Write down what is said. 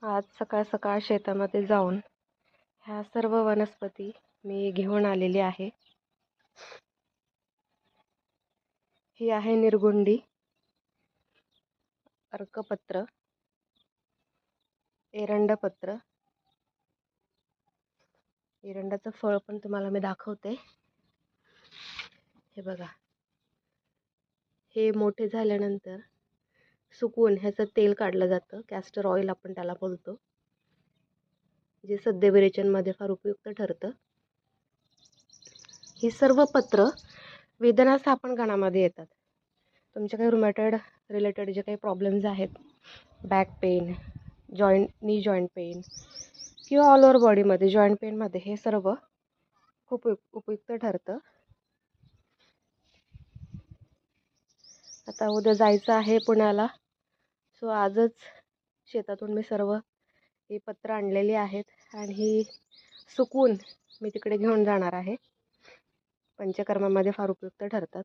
आज सकाळ सकाळ शेतामध्ये जाऊन ह्या सर्व वनस्पती मी घेऊन आलेली आहे. ही आहे निरगुंडी, अर्कपत्र, एरंडपत्र. एरंडाचं फळ पण तुम्हाला मी दाखवते. हे बघा, हे मोठे झाल्यानंतर सुकवून ह्याचं तेल काढलं जातं. कॅस्टर ऑइल आपण त्याला बोलतो, जे सद्यविरेचनमध्ये फार उपयुक्त ठरतं. ही सर्व पत्र वेदनास्थापनगणामध्ये येतात. तुमचे काही रुमॅटॉइड रिलेटेड जे काही प्रॉब्लेम्स आहेत, बॅक पेन, नी जॉईंट पेन किंवा ऑल ओव्हर बॉडीमध्ये जॉईंट पेनमध्ये हे सर्व खूप उपयुक्त ठरतं. आता उद्या जायचं आहे पुण्याला, सो आजच शेतातून मी सर्व ही पत्र आणलेली आहेत आणि ही सुकवून मी तिकडे घेऊन जाणार आहे. पंचकर्मामध्ये फार उपयुक्त ठरतात.